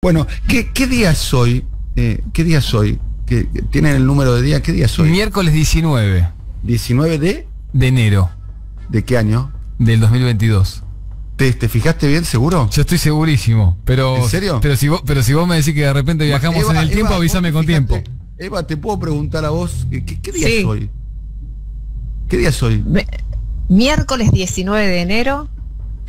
Bueno, ¿qué día es hoy? ¿Qué día es hoy? ¿Que tienen el número de día? ¿Qué día es hoy? Miércoles 19. ¿19 de? De enero. ¿De qué año? Del 2022. ¿Te fijaste bien, seguro? Yo estoy segurísimo, pero... ¿En serio? Pero si vos me decís que de repente viajamos Eva, en el tiempo, avísame con tiempo. Eva, ¿te puedo preguntar a vos? ¿Qué día es hoy? ¿Qué día es hoy? Miércoles 19 de enero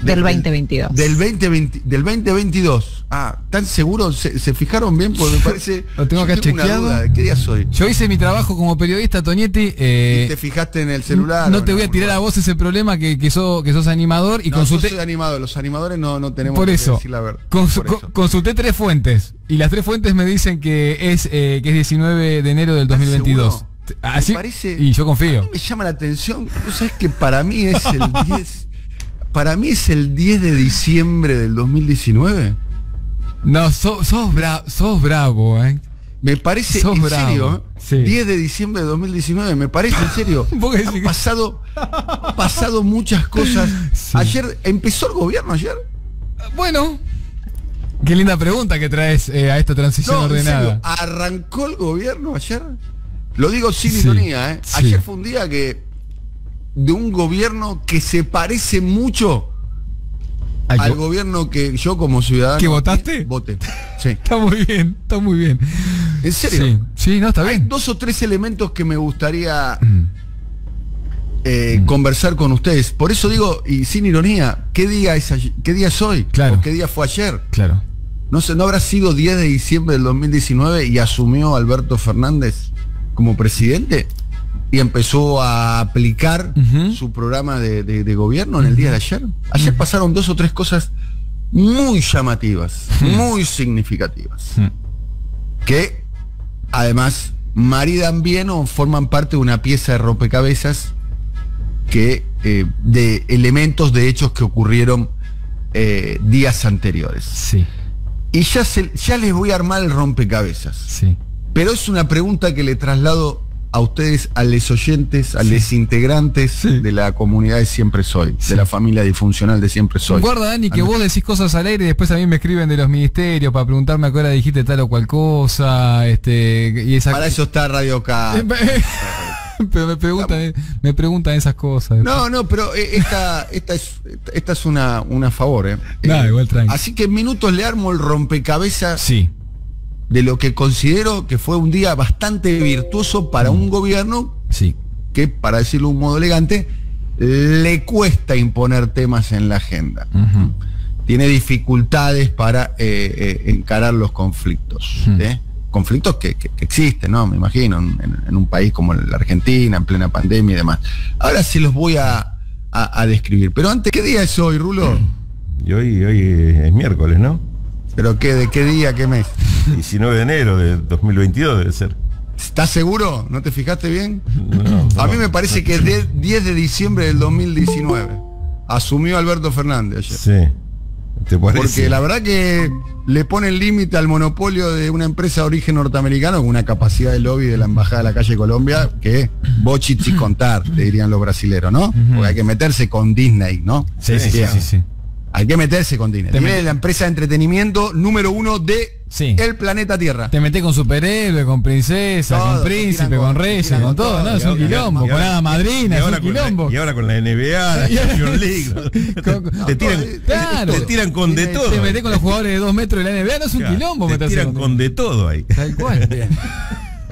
del 2022. Del 2022. Ah, ¿tan seguros? ¿Se fijaron bien? Porque me parece... Lo tengo acá chequeado. ¿Qué día es hoy? Yo hice mi trabajo como periodista, Tonietti. ¿Y te fijaste en el celular? No te voy a tirar a vos ese problema que sos animador y no, consulté... yo soy animador, los animadores no tenemos por eso, que decir la verdad. Consulté 3 fuentes y las 3 fuentes me dicen que es 19 de enero del 2022. Así, parece, y yo confío. A mí me llama la atención, tú sabes que para mí es el 10. Para mí es el 10 de diciembre del 2019. No, sos bravo, Me parece, sos en bravo. serio, sí. 10 de diciembre de 2019, me parece en serio. Han pasado muchas cosas. Sí. Ayer, ¿empezó el gobierno ayer? Bueno, qué linda pregunta que traes a esta transición ordenada. ¿En serio? ¿Arrancó el gobierno ayer? Lo digo sin ironía, sí. Ayer fue un día de un gobierno que se parece mucho al gobierno que yo como ciudadano... ¿Que votaste? Voté, sí. Está muy bien. ¿En serio? Sí, no, está bien. Hay 2 o 3 elementos que me gustaría conversar con ustedes. Por eso digo, y sin ironía, ¿qué día es hoy? Claro. ¿O qué día fue ayer? Claro. No sé, ¿no habrá sido 10 de diciembre del 2019 y asumió Alberto Fernández como presidente? Y empezó a aplicar su programa de gobierno en el día de ayer. Ayer pasaron 2 o 3 cosas muy llamativas, muy significativas, que además maridan bien o forman parte de una pieza de rompecabezas que de elementos, de hechos que ocurrieron días anteriores. Sí. Y ya les voy a armar el rompecabezas. Sí. Pero es una pregunta que le traslado a ustedes, a los oyentes, a los integrantes de la comunidad de Siempre Soy, de la familia disfuncional de Siempre Soy. Guarda, Dani, que vos decís cosas al aire y después a mí me escriben de los ministerios para preguntarme a qué hora dijiste tal o cual cosa, y esa... Para eso está Radio K. Pero me preguntan esas cosas. No, pero esta es una favor, igual tranqui. Así que en minutos le armo el rompecabezas. Sí. De lo que considero que fue un día bastante virtuoso para un gobierno que, para decirlo de un modo elegante, le cuesta imponer temas en la agenda. Tiene dificultades para encarar los conflictos. Conflictos que existen, ¿no? Me imagino, en un país como la Argentina, en plena pandemia y demás. Ahora se los voy a describir. Pero antes, ¿qué día es hoy, Rulo? Y hoy es miércoles, ¿no? ¿Pero qué? ¿De qué día? ¿Qué mes? 19 de enero de 2022 debe ser. ¿Estás seguro? ¿No te fijaste bien? No. A mí me parece que es 10 de diciembre del 2019. Asumió Alberto Fernández ayer. Sí. ¿Te parece? Porque la verdad que le pone el límite al monopolio de una empresa de origen norteamericano con una capacidad de lobby de la Embajada de la Calle Colombia que bochits y contar, te dirían los brasileros, ¿no? Porque hay que meterse con Disney, ¿no? Sí. Hay que meterse con Disney. Tiene la empresa de entretenimiento número 1 de el planeta Tierra. Te metés con superhéroe, con princesa, con príncipe, con reyes, con todo, ¿no? Es un quilombo, con hada madrina, es un quilombo. Y ahora con la NBA, la Champions League. Te tiran con de todo. Te metés con los jugadores de 2 metros de la NBA, no es un quilombo. Te tiran con de todo ahí. Tal cual.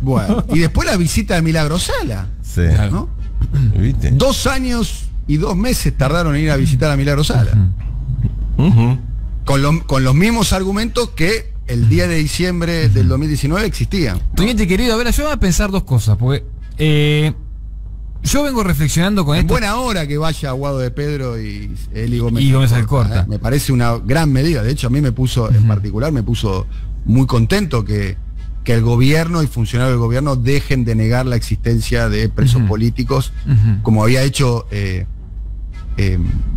Bueno, y después la visita de Milagro Sala. Sí. ¿No? ¿Viste? 2 años y 2 meses tardaron en ir a visitar a Milagro Sala. Con los mismos argumentos que el día de diciembre del 2019 existían. Toñete, querido, a ver, yo voy a pensar 2 cosas, porque yo vengo reflexionando con esto. En buena hora que vaya Guado de Pedro y Eli Gómez. Y Gómez Alcorta. Me parece una gran medida. De hecho, a mí me puso, en particular, me puso muy contento que el gobierno y funcionarios del gobierno dejen de negar la existencia de presos políticos, como había hecho...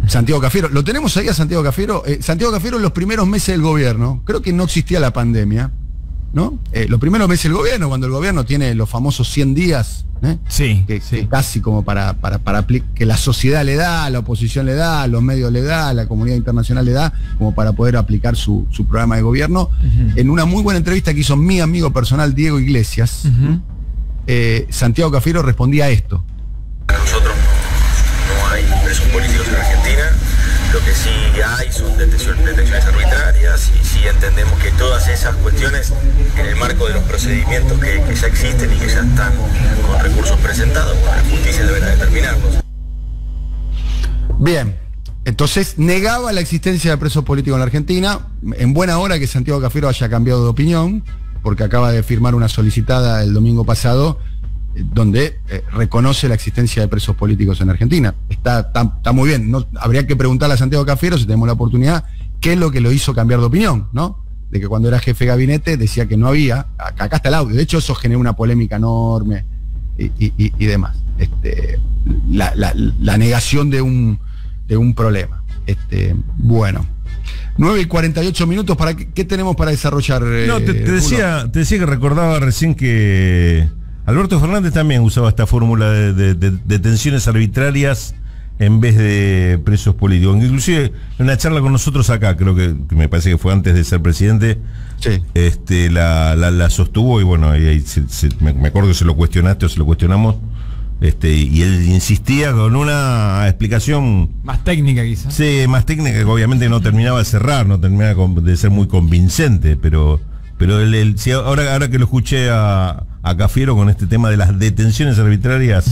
Santiago Cafiero. ¿Lo tenemos ahí a Santiago Cafiero? Santiago Cafiero en los primeros meses del gobierno, creo que no existía la pandemia, ¿no? Lo primero me dice el gobierno, cuando el gobierno tiene los famosos 100 días, sí, que casi como para que la sociedad le da, la oposición le da, los medios le da, la comunidad internacional le da, como para poder aplicar su programa de gobierno. En una muy buena entrevista que hizo mi amigo personal Diego Iglesias, Santiago Cafiero respondía a esto. Para nosotros no hay presos políticos en Argentina. Lo que sí hay son detenciones arbitrarias y sí entendemos que todas esas cuestiones, en el marco de los procedimientos que ya existen y que ya están con recursos presentados, la justicia deberá determinarlos. Bien, entonces negaba la existencia de presos políticos en la Argentina. En buena hora que Santiago Cafiero haya cambiado de opinión, porque acaba de firmar una solicitada el domingo pasado donde reconoce la existencia de presos políticos en Argentina. Está muy bien. No, habría que preguntarle a Santiago Cafiero, si tenemos la oportunidad, qué es lo que lo hizo cambiar de opinión, ¿no? De que cuando era jefe de gabinete decía que no había. Acá está el audio. De hecho, eso generó una polémica enorme y demás. La negación de un problema. Bueno. 9:48 para ¿qué tenemos para desarrollar? No, te decía que recordaba recién que Alberto Fernández también usaba esta fórmula de detenciones arbitrarias en vez de presos políticos. Inclusive en una charla con nosotros acá, creo que me parece que fue antes de ser presidente, sí. La sostuvo y bueno, me acuerdo que se lo cuestionaste o se lo cuestionamos. Y él insistía con una explicación más técnica quizás. Sí, más técnica, que obviamente no terminaba de cerrar, no terminaba de ser muy convincente, pero sí, ahora que lo escuché a Cafiero con este tema de las detenciones arbitrarias,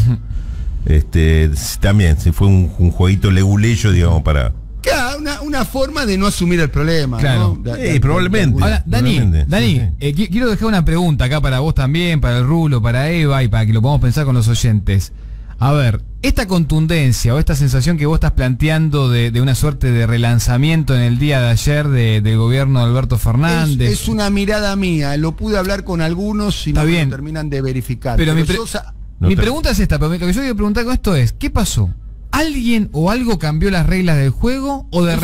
también se fue un jueguito leguleyo, digamos, para... Claro, una forma de no asumir el problema, claro, ¿no? Probablemente. Ahora, Dani, sí. Quiero dejar una pregunta acá para vos también, para el Rulo, para Eva y para que lo podamos pensar con los oyentes. A ver, esta contundencia o esta sensación que vos estás planteando de una suerte de relanzamiento en el día de ayer del gobierno de Alberto Fernández. Es una mirada mía, lo pude hablar con algunos y no me terminan de verificar. Pero mi pregunta es esta, pero lo que yo quiero preguntar con esto es, ¿qué pasó? ¿Alguien o algo cambió las reglas del juego o de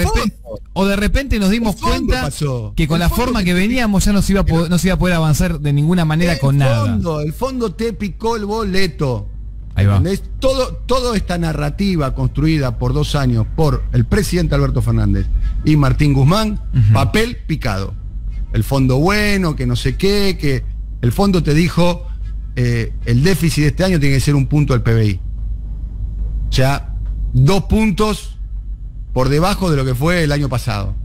repente nos dimos cuenta que con la forma que veníamos ya no se iba a poder avanzar de ninguna manera con nada? El fondo te picó el boleto. Ahí va. Todo esta narrativa construida por 2 años por el presidente Alberto Fernández y Martín Guzmán, papel picado. El fondo bueno, que no sé qué, que el fondo te dijo el déficit de este año tiene que ser 1 punto del PBI. O sea, 2 puntos por debajo de lo que fue el año pasado.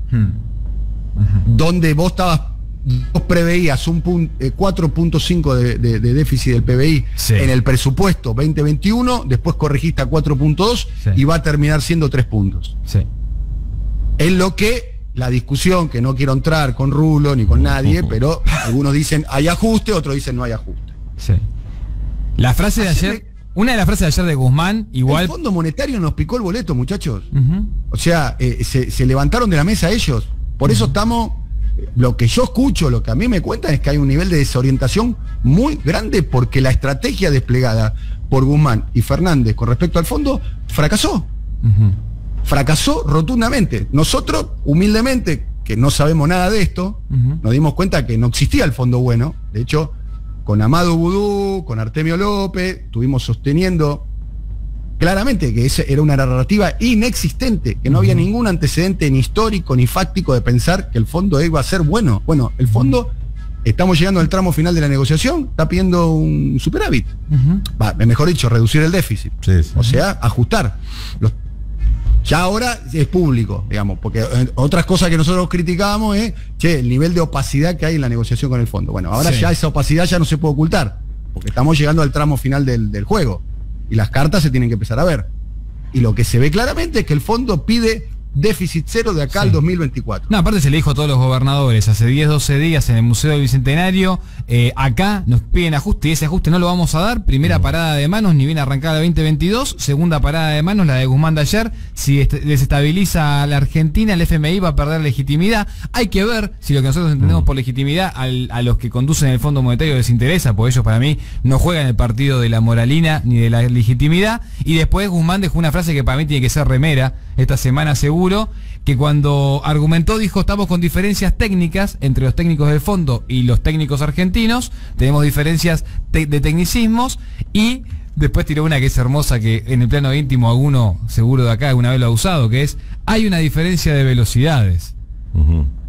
Donde vos preveías 4.5 de déficit del PBI en el presupuesto 2021, después corregiste a 4.2 y va a terminar siendo 3 puntos. Es lo que la discusión, que no quiero entrar con Rulo ni con nadie, pero algunos dicen hay ajuste, otros dicen no hay ajuste. La frase de ayer... Una de las frases de ayer de Guzmán, igual... El Fondo Monetario nos picó el boleto, muchachos. O sea, se levantaron de la mesa ellos. Por eso estamos... Lo que yo escucho, lo que a mí me cuentan es que hay un nivel de desorientación muy grande porque la estrategia desplegada por Guzmán y Fernández con respecto al fondo fracasó. Fracasó rotundamente. Nosotros, humildemente, que no sabemos nada de esto, nos dimos cuenta que no existía el fondo bueno. De hecho... Con Amado Vudú, con Artemio López, estuvimos sosteniendo claramente que esa era una narrativa inexistente, que no había ningún antecedente ni histórico ni fáctico de pensar que el fondo iba a ser bueno. Bueno, el fondo, estamos llegando al tramo final de la negociación, está pidiendo un superávit. Mejor dicho, reducir el déficit. O sea, ajustar. Ya ahora es público, digamos, porque otras cosas que nosotros criticábamos es, el nivel de opacidad que hay en la negociación con el fondo. Bueno, ahora ya esa opacidad ya no se puede ocultar, porque estamos llegando al tramo final del juego, y las cartas se tienen que empezar a ver. Y lo que se ve claramente es que el fondo pide déficit cero de acá al 2024. No, aparte se le dijo a todos los gobernadores hace 10, 12 días en el Museo del Bicentenario, acá nos piden ajuste y ese ajuste no lo vamos a dar. Primera parada de manos, ni bien arrancada la 2022. Segunda parada de manos, la de Guzmán de ayer. Si desestabiliza a la Argentina, el FMI va a perder legitimidad. Hay que ver si lo que nosotros entendemos por legitimidad a los que conducen el Fondo Monetario les interesa, porque ellos para mí no juegan el partido de la moralina ni de la legitimidad. Y después Guzmán dejó una frase que para mí tiene que ser remera esta semana seguro, seguro, que cuando argumentó dijo: estamos con diferencias técnicas entre los técnicos del fondo y los técnicos argentinos, tenemos diferencias de tecnicismos, y después tiró una que es hermosa, que en el plano íntimo alguno seguro de acá alguna vez lo ha usado, que es: hay una diferencia de velocidades.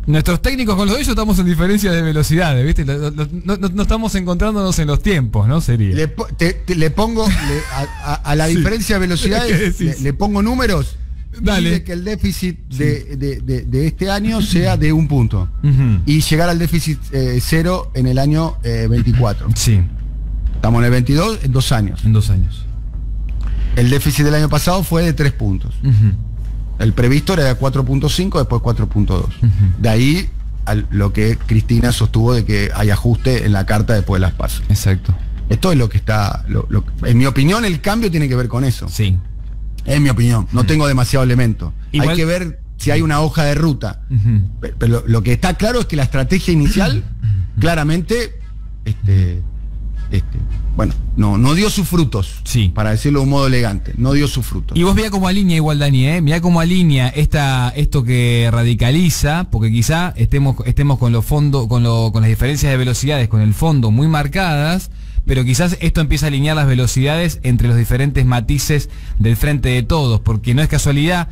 Nuestros técnicos con los de ellos estamos en diferencia de velocidades, ¿viste? No estamos encontrándonos en los tiempos, ¿no? Sería. Le pongo a la diferencia de velocidades, le pongo números. Dale. Dice que el déficit de este año sea de 1 punto. Y llegar al déficit cero en el año 24. Sí. Estamos en el 22, en 2 años. En 2 años. El déficit del año pasado fue de 3 puntos. El previsto era de 4.5, después 4.2. De ahí a lo que Cristina sostuvo de que hay ajuste en la carta después de las PASO. Exacto. Esto es lo que está... en mi opinión, el cambio tiene que ver con eso. Sí. En mi opinión. No tengo demasiado elemento. Igual, hay que ver si hay una hoja de ruta. Pero lo que está claro es que la estrategia inicial, claramente, bueno, no dio sus frutos, sí, para decirlo de un modo elegante, no dio sus frutos. Y vos mirá cómo alinea igual, Dani, mirá cómo alinea esto que radicaliza, porque quizá estemos con los fondos, con las diferencias de velocidades, con el fondo muy marcadas, pero quizás esto empieza a alinear las velocidades entre los diferentes matices del Frente de Todos, porque no es casualidad,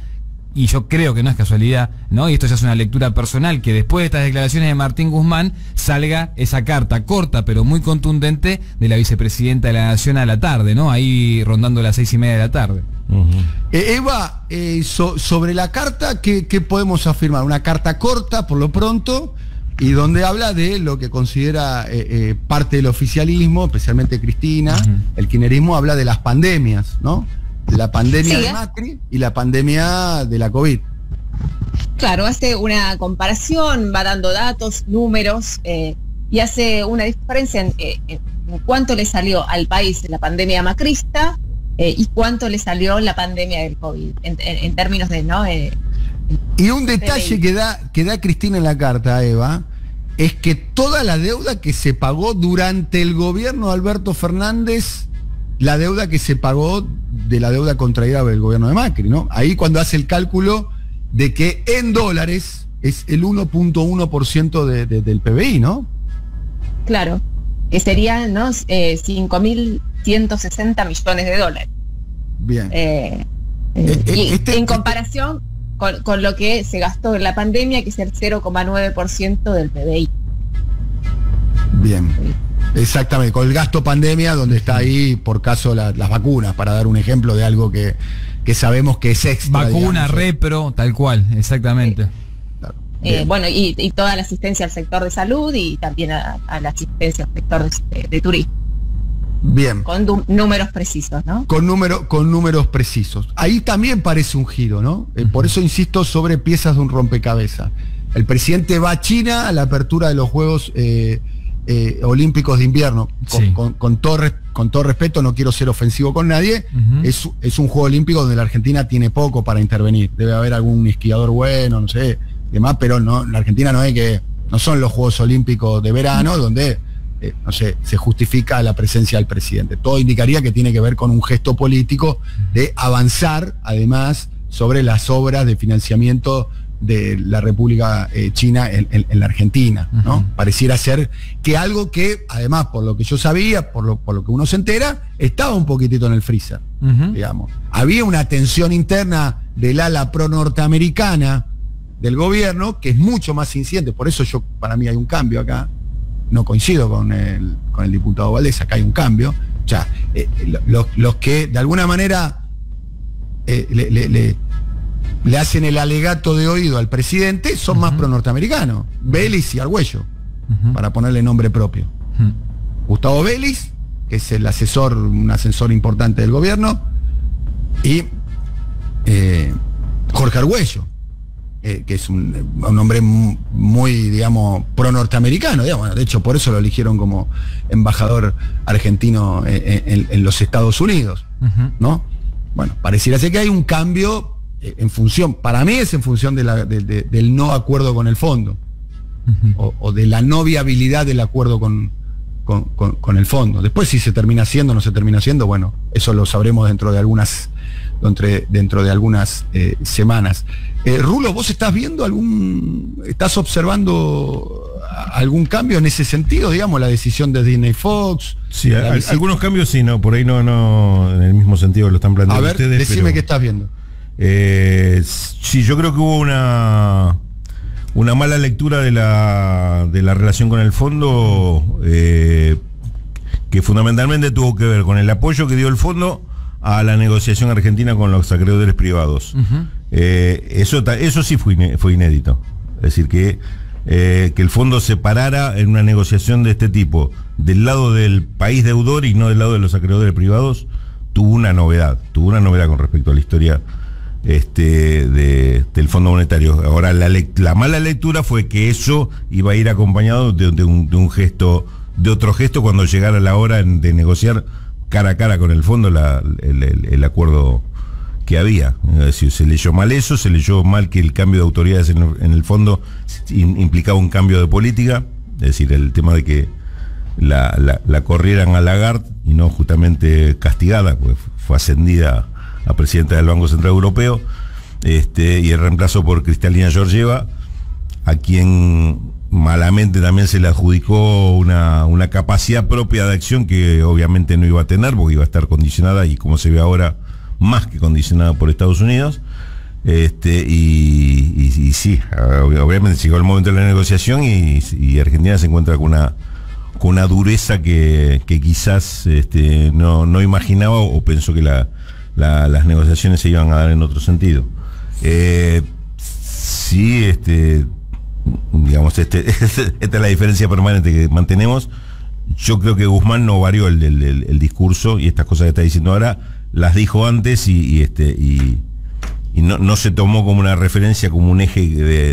y yo creo que no es casualidad, ¿no? Y esto ya es una lectura personal, que después de estas declaraciones de Martín Guzmán salga esa carta corta pero muy contundente de la vicepresidenta de la Nación a la tarde, ¿no? Ahí rondando las 6:30 de la tarde. Eva, sobre la carta, ¿qué podemos afirmar? Una carta corta por lo pronto, y donde habla de lo que considera parte del oficialismo, especialmente Cristina. El kirchnerismo habla de las pandemias, ¿no? La pandemia de Macri y la pandemia de la COVID. Claro, hace una comparación, va dando datos, números, y hace una diferencia en cuánto le salió al país la pandemia macrista y cuánto le salió la pandemia del COVID, en términos de... ¿no? Y un detalle que da Cristina en la carta, Eva, es que toda la deuda que se pagó durante el gobierno de Alberto Fernández, la deuda que se pagó de la deuda contraída del gobierno de Macri, ¿no? Ahí cuando hace el cálculo de que en dólares es el 1.1% del PBI, ¿no? Claro, que serían, ¿no? 5.160 millones de dólares. Bien. Y en comparación con lo que se gastó en la pandemia, que es el 0,9% del PBI. Bien. Exactamente, con el gasto pandemia, donde está ahí por caso las vacunas, para dar un ejemplo de algo que sabemos que es extra. Vacuna, digamos, repro, tal cual, exactamente. Claro. Bueno, y toda la asistencia al sector de salud y también a la asistencia al sector de turismo. Bien. Con números precisos, ¿no? Con números precisos. Ahí también parece un giro, ¿no? Por eso insisto sobre piezas de un rompecabezas. El presidente va a China a la apertura de los Juegos Olímpicos de Invierno. Con todo respeto, no quiero ser ofensivo con nadie, es un Juego Olímpico donde la Argentina tiene poco para intervenir. Debe haber algún esquiador bueno, no sé, demás, pero no, la Argentina no son los Juegos Olímpicos de verano donde no sé, se justifica la presencia del presidente. Todo indicaría que tiene que ver con un gesto político de avanzar, además, sobre las obras de financiamiento de la República China en la Argentina, ¿no? Pareciera ser que algo que, además, por lo que yo sabía, por lo que uno se entera, estaba un poquitito en el freezer, digamos. Había una tensión interna del ala pro-norteamericana del gobierno, que es mucho más incidente, por eso para mí hay un cambio acá. No coincido con el diputado Valdés, acá hay un cambio. O sea, los que de alguna manera le hacen el alegato de oído al presidente son más pro-norteamericanos. Vélez y Argüello, para ponerle nombre propio. Gustavo Vélez, que es un asesor importante del gobierno, y Jorge Argüello, que es un hombre muy, digamos, pro-norteamericano, digamos. De hecho, por eso lo eligieron como embajador argentino en los Estados Unidos, ¿no? Bueno, pareciera ser que hay un cambio en función, para mí es en función del no acuerdo con el fondo, o de la no viabilidad del acuerdo con el fondo. Después, si se termina haciendo o no se termina haciendo, bueno, eso lo sabremos dentro de algunas dentro de algunas semanas. Rulo, ¿vos estás observando algún cambio en ese sentido, digamos, la decisión de Disney Fox? Sí, algunos cambios sí, no, por ahí no en el mismo sentido que lo están planteando ustedes. A ver, decime qué estás viendo. Sí, yo creo que hubo una mala lectura de la relación con el fondo, que fundamentalmente tuvo que ver con el apoyo que dio el fondo a la negociación argentina con los acreedores privados. Uh-huh. Eso sí fue inédito. Es decir, que el fondo se parara en una negociación de este tipo del lado del país deudor y no del lado de los acreedores privados, tuvo una novedad con respecto a la historia del Fondo Monetario. Ahora, la mala lectura fue que eso iba a ir acompañado de un gesto, de otro gesto, cuando llegara la hora de negociar cara a cara con el fondo el acuerdo que había. Es decir, se leyó mal eso, se leyó mal que el cambio de autoridades en el fondo implicaba un cambio de política, es decir, el tema de que la corrieran a Lagarde y no justamente castigada, pues fue ascendida a presidenta del Banco Central Europeo, y el reemplazo por Cristalina Georgieva, a quien malamente también se le adjudicó una capacidad propia de acción que obviamente no iba a tener, porque iba a estar condicionada, y como se ve ahora, más que condicionada por Estados Unidos. Y sí, obviamente llegó el momento de la negociación y Argentina se encuentra con una dureza que quizás no imaginaba, o pensó que las negociaciones se iban a dar en otro sentido. Sí, digamos, esta es la diferencia permanente que mantenemos. Yo creo que Guzmán no varió el discurso, y estas cosas que está diciendo ahora las dijo antes, y no se tomó como una referencia, como un eje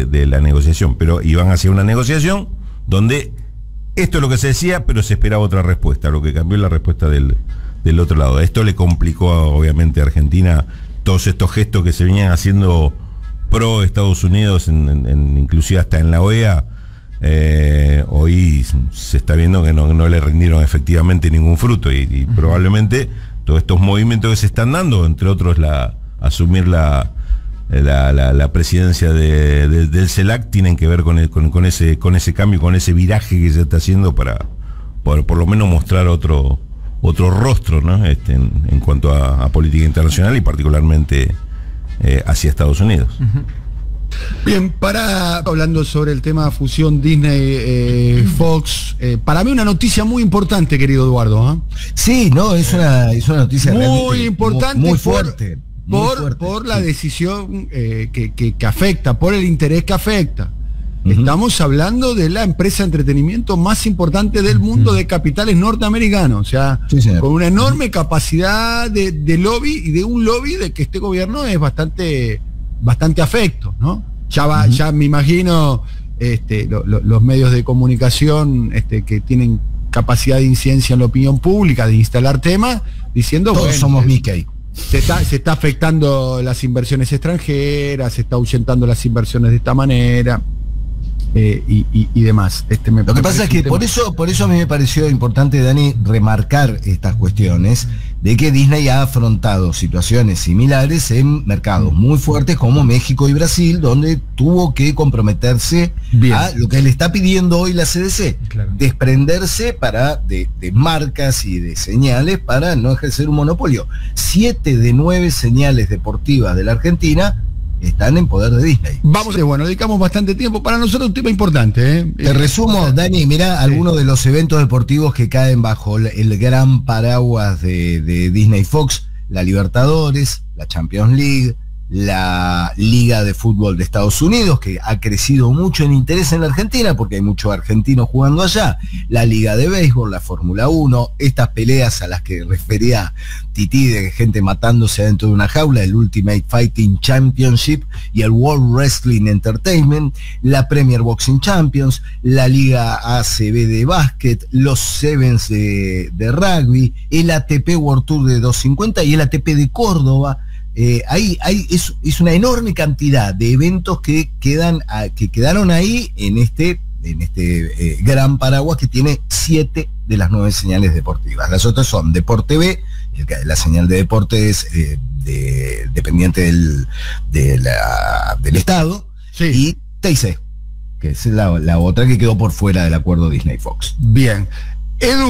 de la negociación, pero iban hacia una negociación donde esto es lo que se decía, pero se esperaba otra respuesta, lo que cambió la respuesta del otro lado. Esto le complicó obviamente a Argentina todos estos gestos que se venían haciendo pro Estados Unidos, inclusive hasta en la OEA. Hoy se está viendo que no le rindieron efectivamente ningún fruto, y probablemente todos estos movimientos que se están dando, entre otros asumir la presidencia del CELAC, tienen que ver con ese cambio, con ese viraje que se está haciendo para por lo menos mostrar otro rostro, ¿no? En cuanto a política internacional, y particularmente hacia Estados Unidos. Uh-huh. Bien, hablando sobre el tema fusión Disney Fox, para mí una noticia muy importante, querido Eduardo. ¿Eh? Sí, no, es una noticia muy importante, muy fuerte. Por la decisión que afecta, por el interés que afecta. Uh-huh. Estamos hablando de la empresa de entretenimiento más importante del mundo, de capitales norteamericanos, o sea, sí, con una enorme capacidad de lobby, y de un lobby de que este gobierno es bastante afecto, ¿no? Ya me imagino los medios de comunicación que tienen capacidad de incidencia en la opinión pública, de instalar temas, diciendo, todos somos Mickey. Se está afectando las inversiones extranjeras, se está ahuyentando las inversiones de esta manera. Y demás. Lo que pasa es que por eso a mí me pareció importante, Dani, remarcar estas cuestiones de que Disney ha afrontado situaciones similares en mercados muy fuertes como México y Brasil, donde tuvo que comprometerse a lo que le está pidiendo hoy la CDC, claro, desprenderse de marcas y de señales para no ejercer un monopolio. 7 de 9 señales deportivas de la Argentina están en poder de Disney. Dedicamos bastante tiempo. Para nosotros un tema importante. Te resumo, Dani, mirá algunos de los eventos deportivos que caen bajo el gran paraguas de Disney Fox: la Libertadores, la Champions League, la Liga de Fútbol de Estados Unidos, que ha crecido mucho en interés en la Argentina porque hay muchos argentinos jugando allá, la Liga de Béisbol, la Fórmula 1, estas peleas a las que refería Titi, de gente matándose dentro de una jaula, el Ultimate Fighting Championship y el World Wrestling Entertainment, la Premier Boxing Champions, la Liga ACB de básquet, los Sevens de rugby, el ATP World Tour de 250 y el ATP de Córdoba. Es una enorme cantidad de eventos que quedaron ahí en este gran paraguas que tiene 7 de las 9 señales deportivas. Las otras son Deporte B, la señal de deportes dependiente del Estado, Sí. y TIC, que es la otra que quedó por fuera del acuerdo Disney-Fox. Bien. Edu.